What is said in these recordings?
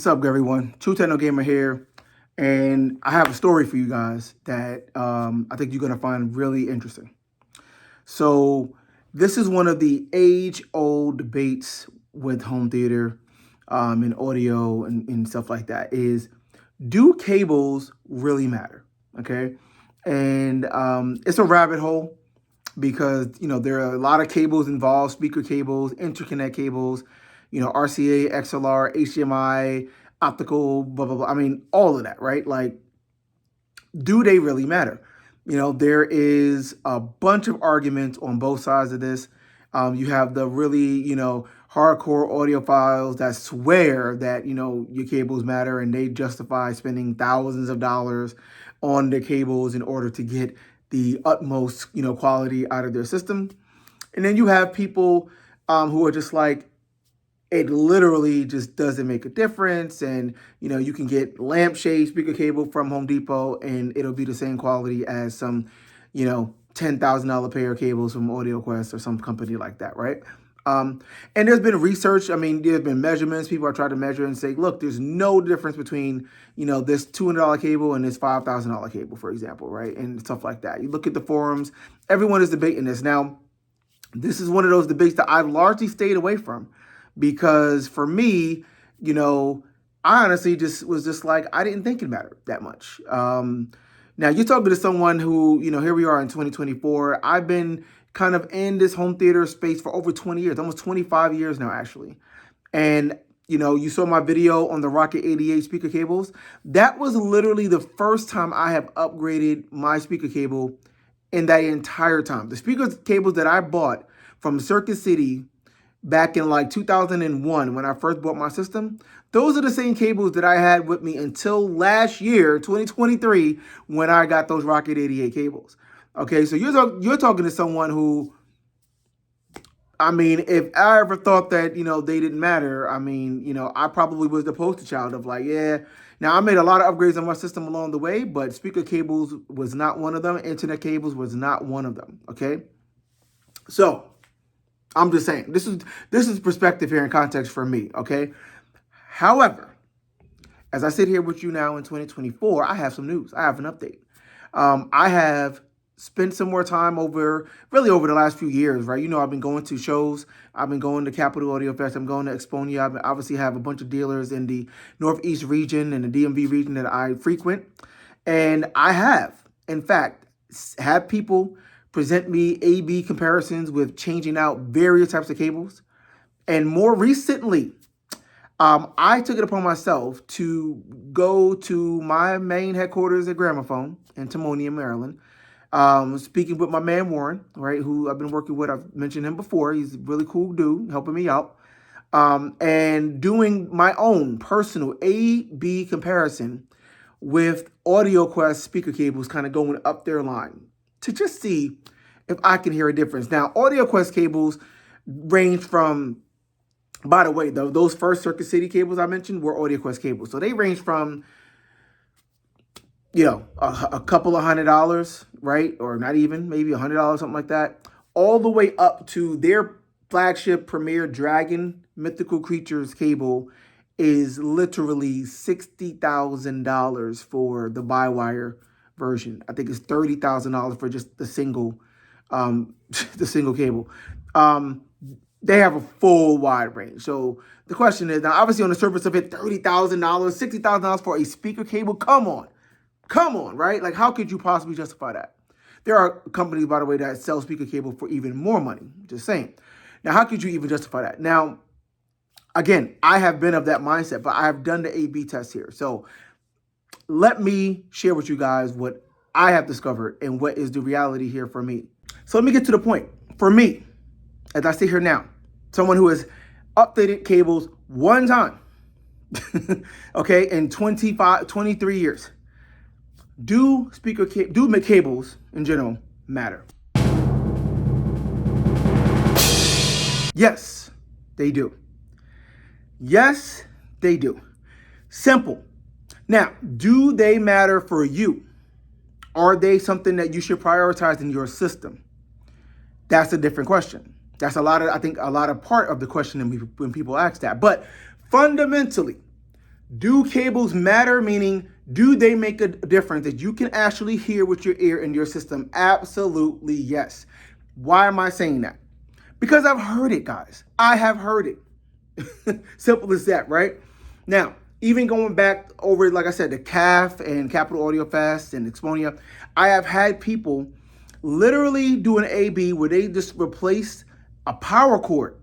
What's up, everyone? True Techno Gamer here, and I have a story for you guys that I think you're going to find really interesting. So, this is one of the age-old debates with home theater and audio and stuff like that. Is do cables really matter? Okay, and it's a rabbit hole because there are a lot of cables involved: speaker cables, interconnect cables, RCA, XLR, HDMI, optical, blah blah blah. I mean, all of that, right? Like, do they really matter? There is a bunch of arguments on both sides of this. You have the really, hardcore audiophiles that swear that, your cables matter and they justify spending thousands of dollars on their cables in order to get the utmost, quality out of their system. And then you have people who are just like, it literally just doesn't make a difference. And, you can get lampshade speaker cable from Home Depot and it'll be the same quality as some, $10,000 pair of cables from AudioQuest or some company like that, right? And there's been research. I mean, there's been measurements. People are trying to measure and say, look, there's no difference between, this $200 cable and this $5,000 cable, for example, right? And stuff like that. You look at the forums, everyone is debating this. Now, this is one of those debates that I've largely stayed away from because for me, I honestly was just like, I didn't think it mattered that much. Now, you're talking to someone who, here we are in 2024. I've been kind of in this home theater space for over 20 years, almost 25 years now, actually. And, you saw my video on the Rocket 88 speaker cables. That was literally the first time I have upgraded my speaker cable in that entire time. The speaker cables that I bought from Circuit City back in like 2001 when I first bought my system, those are the same cables that I had with me until last year, 2023, when I got those Rocket 88 cables. Okay, so you're talking to someone who, I mean, if I ever thought that, they didn't matter, I mean, I probably was the poster child of like, yeah. Now, I made a lot of upgrades on my system along the way, but speaker cables was not one of them. Internet cables was not one of them, okay? So, I'm just saying, this is perspective here and context for me, okay? However, as I sit here with you now in 2024, I have some news. I have an update. I have spent some more time over the last few years, right? I've been going to shows. I've been going to Capital Audio Fest. I'm going to Exponia. I obviously have a bunch of dealers in the Northeast region and the DMV region that I frequent. And I have, in fact, had people present me A/B comparisons with changing out various types of cables. And more recently, I took it upon myself to go to my main headquarters at Gramophone in Timonium, Maryland, speaking with my man Warren, right, who I've been working with. I've mentioned him before. He's a really cool dude, helping me out, and doing my own personal A/B comparison with AudioQuest speaker cables kind of going up their line to just see if I can hear a difference. Now, AudioQuest cables range from, by the way, those first Circuit City cables I mentioned were AudioQuest cables. So they range from, a couple of $100, right? Or not even, maybe $100, something like that, all the way up to their flagship premier Dragon Mythical Creatures cable is literally $60,000 for the by-wire version. I think it's $30,000 for just the single cable. They have a full wide range. So the question is, now obviously on the surface of it, $30,000, $60,000 for a speaker cable. Come on, right? Like, how could you possibly justify that? There are companies, by the way, that sell speaker cable for even more money. Just saying. Now, how could you even justify that? Now, again, I have been of that mindset, but I have done the A/B test here. So let me share with you guys what I have discovered and what is the reality here for me. So let me get to the point. For me, as I sit here now, someone who has updated cables one time, okay, in 23 years, do cables in general matter? Yes, they do. Yes, they do. Simple. Now, do they matter for you? Are they something that you should prioritize in your system? That's a different question. That's I think a lot of part of the question when people ask that. But fundamentally, Do cables matter? Meaning, do they make a difference that you can actually hear with your ear in your system? Absolutely yes. Why am I saying that? Because I've heard it, guys. I have heard it. Simple as that, right? Now, even going back over, like I said, the CAF and Capital Audiophiles and Exponia, I have had people literally do an AB where they just replaced a power cord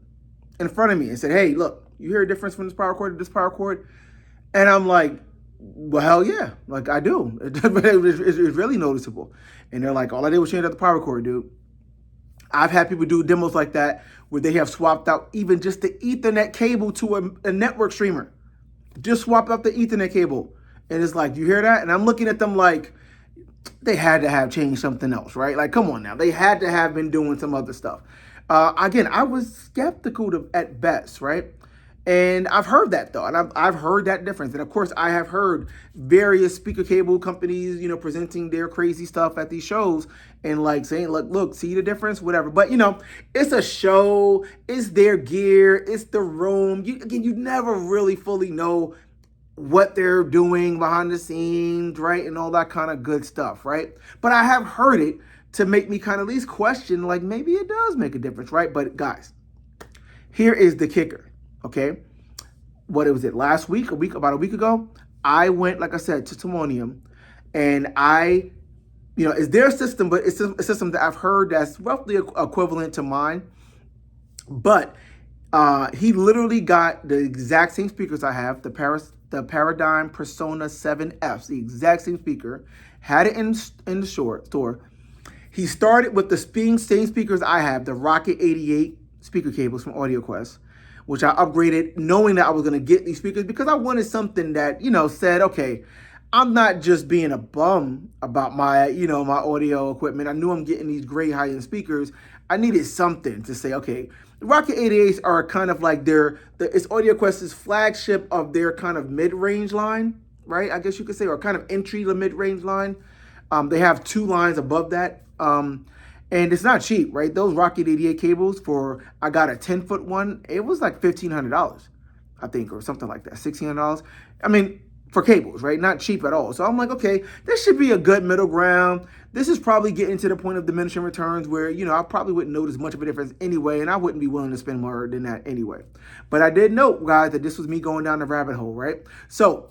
in front of me and said, hey, look, you hear a difference from this power cord to this power cord? And I'm like, well, hell yeah. Like, I do. It's really noticeable. And they're like, all I did was change out the power cord, dude. I've had people do demos like that where they have swapped out even just the Ethernet cable to a network streamer. Just swapped out the Ethernet cable. And it's like, you hear that? And I'm looking at them like, they had to have changed something else, right? Like, come on now. They had to have been doing some other stuff. Again, I was skeptical at best, right? And I've heard that though, and I've heard that difference. And of course, I have heard various speaker cable companies, presenting their crazy stuff at these shows and like saying, look, see the difference, whatever. But it's a show, it's their gear, it's the room. You never really fully know what they're doing behind the scenes, right? And all that kind of good stuff, right? But I have heard it to make me kind of at least question, like maybe it does make a difference, right? But guys, here is the kicker. Okay, what was it? Last week, about a week ago, I went, like I said, to Timonium, and it's their system, but it's a system that I've heard that's roughly equivalent to mine. But he literally got the exact same speakers I have, the Paradigm Persona 7Fs, the exact same speaker, had it in the store. He started with the same speakers I have, the Rocket 88 speaker cables from AudioQuest, which I upgraded knowing that I was going to get these speakers because I wanted something that, said, okay, I'm not just being a bum about my, my audio equipment. I knew I'm getting these great high-end speakers. I needed something to say, okay, the Rocket 88s are kind of like it's AudioQuest's flagship of their kind of mid-range line, right? I guess you could say, or kind of entry to mid-range line. They have two lines above that. And it's not cheap, right? Those Rocket 88 cables I got a 10-foot one. It was like $1,500, I think, or something like that, $1,600. I mean, for cables, right? Not cheap at all. So I'm like, okay, this should be a good middle ground. This is probably getting to the point of diminishing returns where, I probably wouldn't notice much of a difference anyway, and I wouldn't be willing to spend more than that anyway. But I did note, guys, that this was me going down the rabbit hole, right? So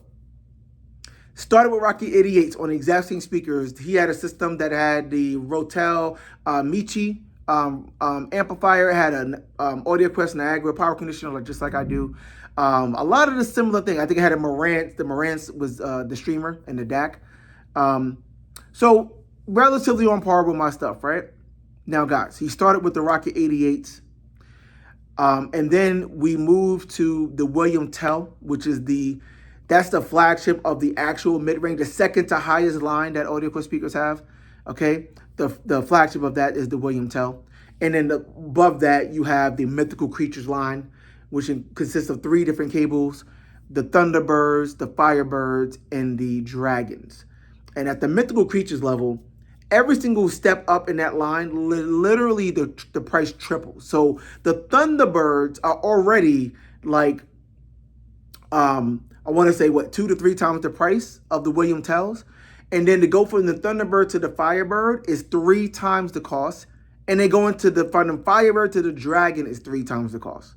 started with Rocket 88s on the exact same speakers. He had a system that had the Rotel Michi amplifier. It had an AudioQuest Niagara power conditioner, just like I do. A lot of the similar thing. I think it had a Marantz. The Marantz was the streamer and the DAC. So relatively on par with my stuff, right? Now, guys, he started with the Rocket 88s. And then we moved to the William Tell, which is that's the flagship of the actual mid-range, the second to highest line that AudioQuest speakers have, okay? The flagship of that is the William Tell. And then above that, you have the Mythical Creatures line, which consists of 3 different cables, the Thunderbirds, the Firebirds, and the Dragons. And at the Mythical Creatures level, every single step up in that line, literally the price triples. So the Thunderbirds are already like, I want to say, 2 to 3 times the price of the William Tells. And then to go from the Thunderbird to the Firebird is 3 times the cost. And then going from the Firebird to the Dragon is 3 times the cost.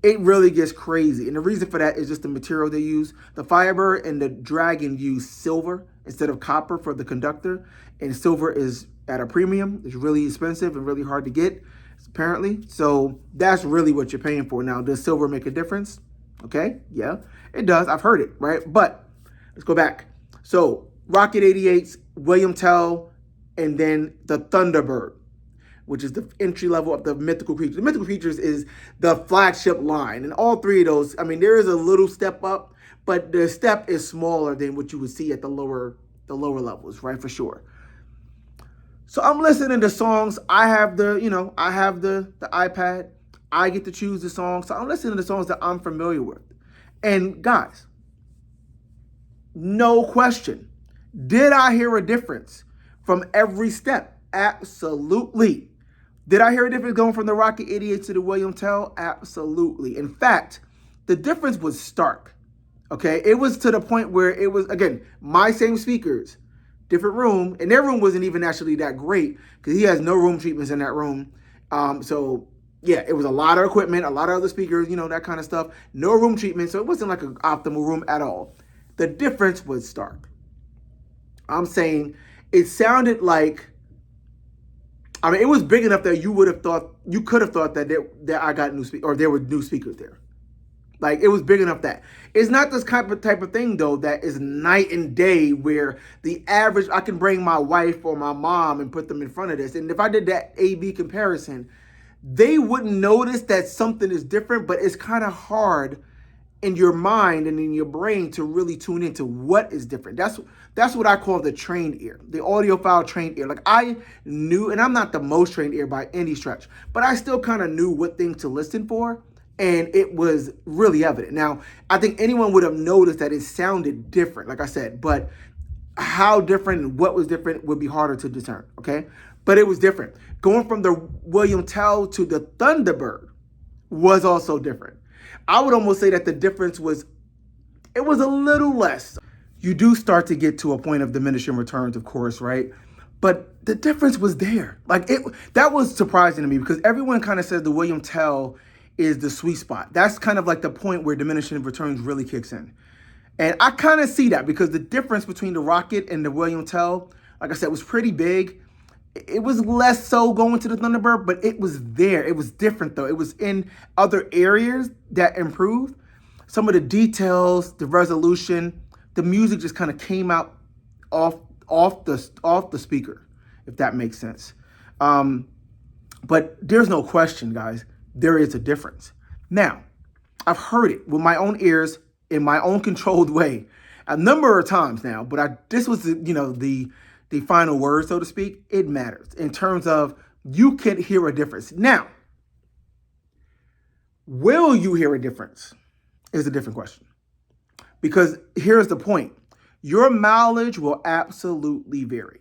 It really gets crazy. And the reason for that is just the material they use. The Firebird and the Dragon use silver instead of copper for the conductor. And silver is at a premium. It's really expensive and really hard to get, apparently. So that's really what you're paying for. Now, does silver make a difference? Okay, yeah, it does. I've heard it, right? But let's go back. So Rocket 88s, William Tell, and then the Thunderbird, which is the entry level of the Mythical Creatures. The Mythical Creatures is the flagship line. And all 3 of those, I mean, there is a little step up, but the step is smaller than what you would see at the lower levels, right? For sure. So I'm listening to songs. I have the iPad. I get to choose the songs. So I'm listening to songs that I'm familiar with. And guys, no question. Did I hear a difference from every step? Absolutely. Did I hear a difference going from the Rocket 88 to the William Tell? Absolutely. In fact, the difference was stark. Okay, it was to the point where it was, again, my same speakers, different room, and their room wasn't even actually that great because he has no room treatments in that room. So yeah, it was a lot of equipment, a lot of other speakers, that kind of stuff. No room treatment, so it wasn't like an optimal room at all. The difference was stark. I'm saying it sounded like, I mean, it was big enough that you could have thought that I got or there were new speakers there. Like, it was big enough that it's not this type of thing though that is night and day where the average, I can bring my wife or my mom and put them in front of this. And if I did that A/B comparison, they wouldn't notice that something is different, but it's kind of hard in your mind and in your brain to really tune into what is different. That's what I call the trained ear, the audiophile trained ear. Like, I knew, and I'm not the most trained ear by any stretch, but I still kind of knew what things to listen for. And it was really evident. Now, I think anyone would have noticed that it sounded different, like I said, but how different and what was different would be harder to discern, okay? But it was different. Going from the William Tell to the Thunderbird was also different. I would almost say that the difference was, it was a little less. You do start to get to a point of diminishing returns, of course, right? But the difference was there. Like, that was surprising to me because everyone kind of says the William Tell is the sweet spot. That's kind of like the point where diminishing returns really kicks in. And I kind of see that because the difference between the Rocket and the William Tell, like I said, was pretty big. It was less so going to the Thunderbird, but it was there. It was different though. It was in other areas that improved. Some of the details, the resolution, the music just kind of came out off the speaker, if that makes sense. But there's no question, guys, there is a difference. Now, I've heard it with my own ears in my own controlled way a number of times now, but this was the final word, so to speak. It matters in terms of you can hear a difference. Now, will you hear a difference is a different question. Because here's the point. Your mileage will absolutely vary.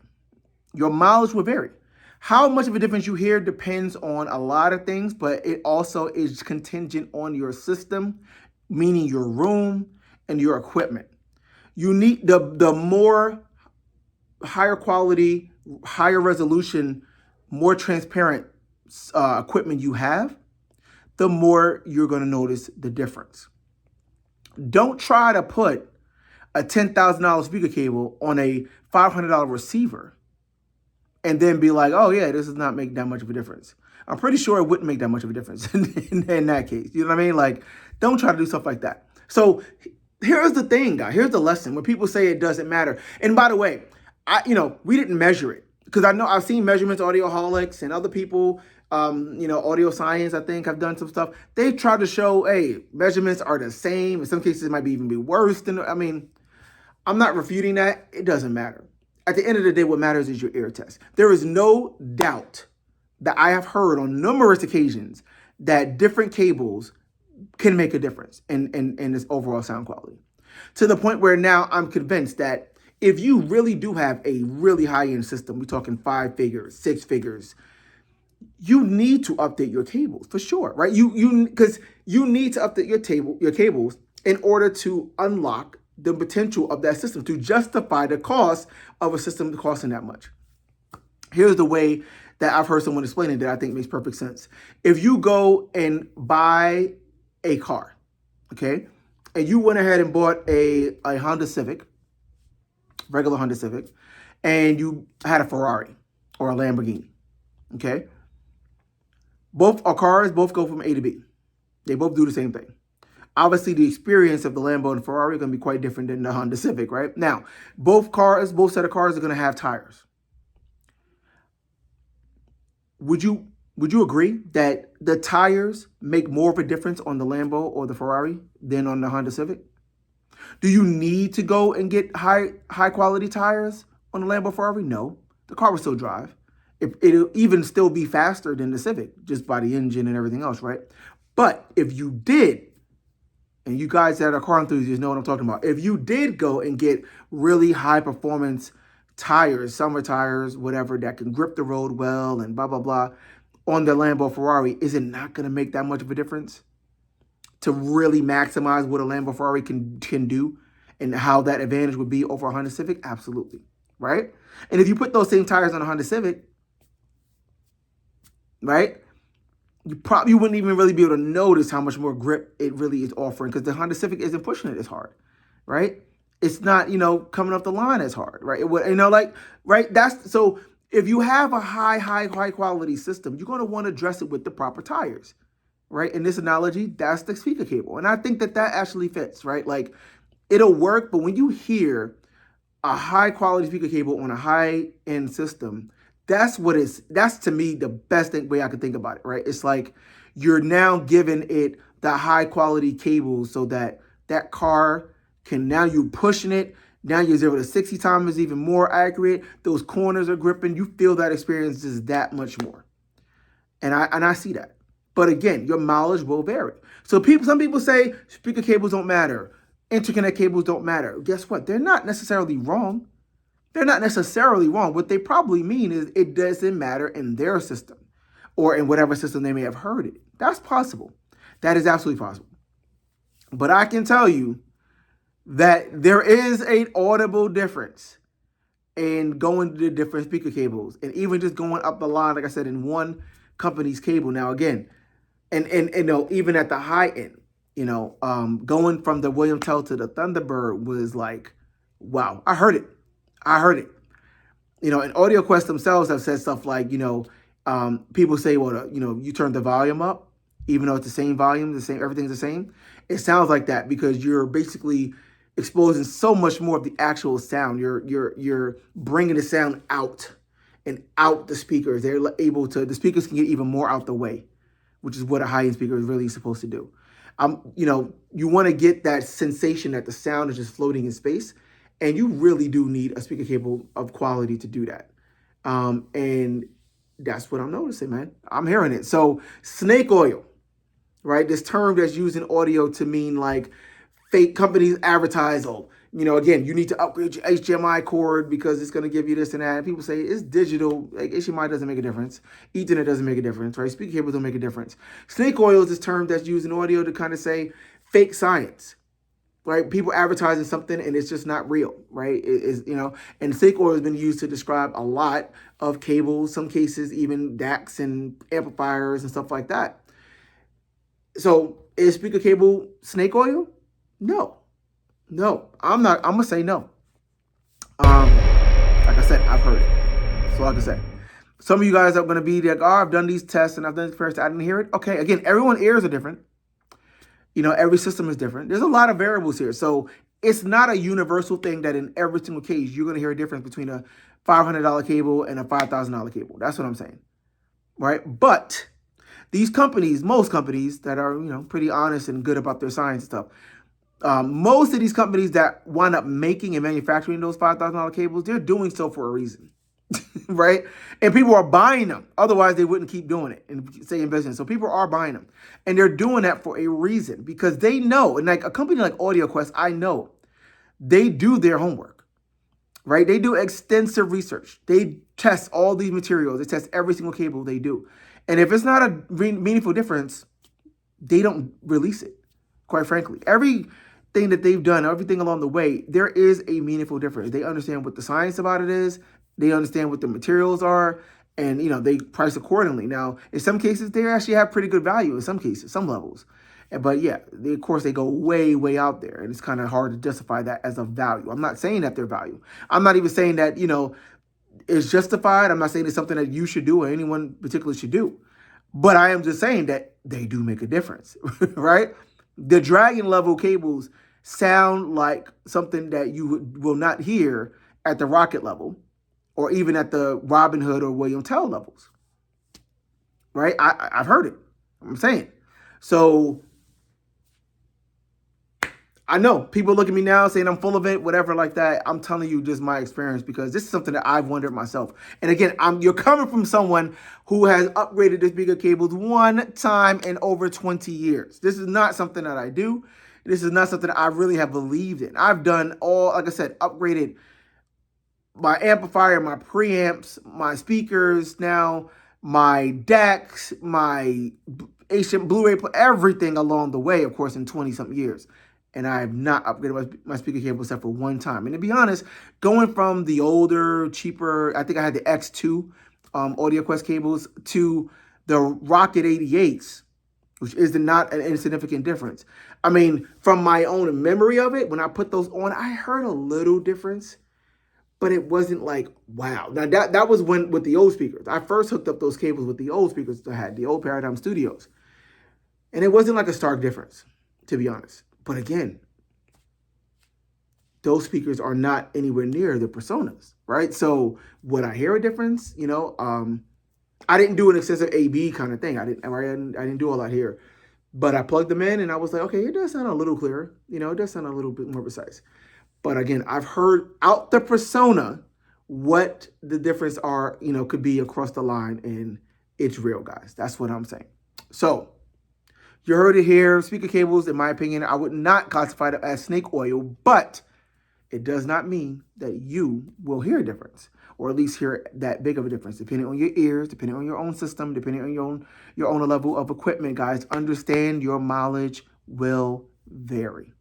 Your mileage will vary. How much of a difference you hear depends on a lot of things, but it also is contingent on your system, meaning your room and your equipment. You need the more higher quality, higher resolution, more transparent equipment you have, the more you're going to notice the difference. Don't try to put a $10,000 speaker cable on a $500 receiver and then be like, oh yeah, this does not make that much of a difference. I'm pretty sure it wouldn't make that much of a difference in that case. You know what I mean? Like, don't try to do stuff like that. So here's the thing, guys. Here's the lesson. When people say it doesn't matter. And by the way, we didn't measure it because I know I've seen measurements, Audioholics and other people, Audio Science, I think, have done some stuff. They try to show, hey, measurements are the same. In some cases, it might even be worse than, I'm not refuting that. It doesn't matter. At the end of the day, what matters is your ear test. There is no doubt that I have heard on numerous occasions that different cables can make a difference in this overall sound quality. To the point where now I'm convinced that if you really do have a really high-end system, we're talking 5 figures, 6 figures, you need to update your cables for sure, right? Because you need to update your cables in order to unlock the potential of that system, to justify the cost of a system costing that much. Here's the way that I've heard someone explain it that I think makes perfect sense. If you go and buy a car, okay, and you went ahead and bought a Honda Civic, regular Honda Civic, and you had a Ferrari or a Lamborghini, okay? Both are cars, both go from A to B. They both do the same thing. Obviously, the experience of the Lambo and Ferrari are going to be quite different than the Honda Civic, right? Now, both set of cars are going to have tires. Would you agree that the tires make more of a difference on the Lambo or the Ferrari than on the Honda Civic? Do you need to go and get high quality tires on the Lambo Ferrari? No. The car will still drive. It'll even still be faster than the Civic just by the engine and everything else, right? But if you did, and you guys that are car enthusiasts know what I'm talking about, if you did go and get really high performance tires, summer tires, whatever, that can grip the road well and blah, blah, blah, on the Lambo Ferrari, is it not going to make that much of a difference? to really maximize what a Lambo Ferrari can do and how that advantage would be over a Honda Civic? Absolutely, right? And if you put those same tires on a Honda Civic, right, you probably wouldn't even really be able to notice how much more grip it really is offering because the Honda Civic isn't pushing it as hard, right? It's not, coming off the line as hard, right? It would, right? That's so if you have a high quality system, you're going to want to dress it with the proper tires, right? In this analogy, that's the speaker cable. And I think that actually fits, right? Like it'll work, but when you hear a high quality speaker cable on a high end system, that's to me the best way I could think about it, right? It's like you're now giving it the high quality cables so that car can, now you're pushing it. Now your 0 to 60 time is even more accurate. Those corners are gripping. You feel that experience is that much more. And I see that. But again, your mileage will vary. So some people say speaker cables don't matter. Interconnect cables don't matter. Guess what? They're not necessarily wrong. They're not necessarily wrong. What they probably mean is it doesn't matter in their system or in whatever system they may have heard it. That's possible. That is absolutely possible. But I can tell you that there is an audible difference in going to the different speaker cables and even just going up the line, like I said, in one company's cable. Now, again, and even at the high end, going from the William Tell to the Thunderbird was like, wow, I heard it. And AudioQuest themselves have said stuff like, people say, well, you turn the volume up, even though it's the same volume, everything's the same. It sounds like that because you're basically exposing so much more of the actual sound. You're bringing the sound out and out the speakers. The speakers can get even more out the way, which is what a high-end speaker is really supposed to do. You want to get that sensation that the sound is just floating in space. And you really do need a speaker cable of quality to do that. And that's what I'm noticing, man. I'm hearing it. So snake oil, right? This term that's used in audio to mean like fake companies advertise, again, you need to upgrade your HDMI cord because it's going to give you this and that. And people say it's digital. Like HDMI doesn't make a difference. Ethernet doesn't make a difference, right? Speaker cables don't make a difference. Snake oil is this term that's used in audio to kind of say fake science. Right, people advertising something and it's just not real, right? And snake oil has been used to describe a lot of cables, some cases even DACs and amplifiers and stuff like that. So is speaker cable snake oil? No, I'm not. I'm gonna say no. Like I said, I've heard it. That's all I can say. Some of you guys are gonna be like, oh, I've done these tests and I've done this first. I didn't hear it. Okay, again, everyone's ears are different. Every system is different. There's a lot of variables here. So it's not a universal thing that in every single case, you're going to hear a difference between a $500 cable and a $5,000 cable. That's what I'm saying. Right. But these companies, most companies that are, pretty honest and good about their science and stuff, most of these companies that wind up making and manufacturing those $5,000 cables, they're doing so for a reason. Right? And people are buying them. Otherwise, they wouldn't keep doing it and stay in business. So people are buying them. And they're doing that for a reason because they know, and like a company like AudioQuest, I know they do their homework, right? They do extensive research. They test all these materials. They test every single cable they do. And if it's not a meaningful difference, they don't release it, quite frankly. Everything that they've done, everything along the way, there is a meaningful difference. They understand what the science about it is. They understand what the materials are, and they price accordingly. Now, in some cases, they actually have pretty good value. In some cases, some levels, but yeah, of course, they go way out there, and it's kind of hard to justify that as a value. I'm not saying that they're value. I'm not even saying that it's justified. I'm not saying it's something that you should do or anyone particularly should do, but I am just saying that they do make a difference, right? The Dragon level cables sound like something that you will not hear at the Rocket level, or even at the Robin Hood or William Tell levels, right? I've heard it. I'm saying. So I know people look at me now saying I'm full of it, whatever like that. I'm telling you just my experience because this is something that I've wondered myself. And again, you're coming from someone who has upgraded the speaker cables one time in over 20 years. This is not something that I do. This is not something that I really have believed in. I've done like I said, upgraded my amplifier, my preamps, my speakers now, my DACs, my ancient Blu-ray, everything along the way, of course, in 20-something years. And I have not upgraded my speaker cable except for one time. And to be honest, going from the older, cheaper, I think I had the X2 AudioQuest cables to the Rocket 88s, which is not an insignificant difference. I mean, from my own memory of it, when I put those on, I heard a little difference, but it wasn't like, wow. Now, that was when with the old speakers. I first hooked up those cables with the old speakers I had, the old Paradigm Studios. And it wasn't like a stark difference, to be honest. But again, those speakers are not anywhere near the personas, right? So would I hear a difference? I didn't do an excessive A/B kind of thing. I didn't do all that here. But I plugged them in and I was like, okay, it does sound a little clearer. It does sound a little bit more precise. But again, I've heard out the persona what the difference are, could be across the line, and it's real, guys. That's what I'm saying. So you heard it here. Speaker cables, in my opinion, I would not classify them as snake oil, but it does not mean that you will hear a difference, or at least hear that big of a difference, depending on your ears, depending on your own system, depending on your own level of equipment, guys. Understand your mileage will vary.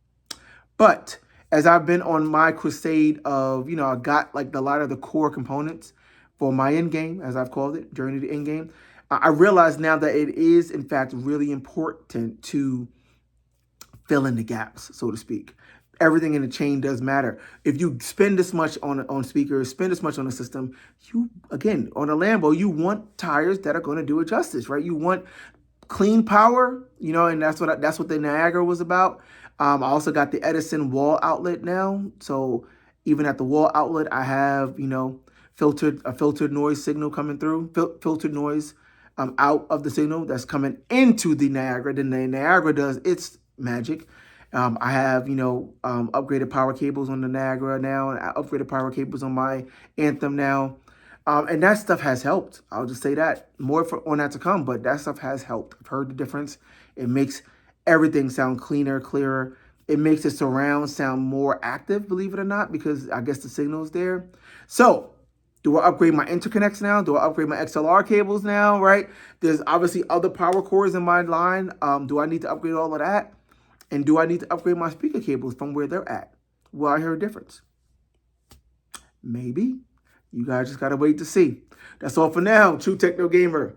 But as I've been on my crusade of, I got like a lot of the core components for my end game, as I've called it, Journey to End Game, I realize now that it is, in fact, really important to fill in the gaps, so to speak. Everything in the chain does matter. If you spend this much on speakers, spend this much on the system, again, on a Lambo, you want tires that are going to do it justice, right? You want clean power, and that's what the Niagara was about. I also got the Edison wall outlet now. So even at the wall outlet, I have, a filtered noise signal coming through, filtered noise out of the signal that's coming into the Niagara. Then the Niagara does its magic. I have, upgraded power cables on the Niagara now, and upgraded power cables on my Anthem now. And that stuff has helped. I'll just say that. More on that to come, but that stuff has helped. I've heard the difference. It makes everything sound cleaner, clearer. It makes the surround sound more active, believe it or not, because I guess the signal's there. So, do I upgrade my interconnects now? Do I upgrade my XLR cables now, right? There's obviously other power cords in my line. Do I need to upgrade all of that? And do I need to upgrade my speaker cables from where they're at? Will I hear a difference? Maybe. You guys just got to wait to see. That's all for now. True Techno Gamer.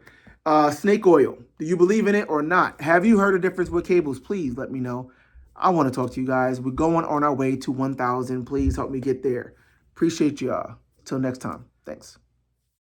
Snake oil. Do you believe in it or not? Have you heard a difference with cables? Please let me know. I want to talk to you guys. We're going on our way to 1,000. Please help me get there. Appreciate y'all. Till next time. Thanks.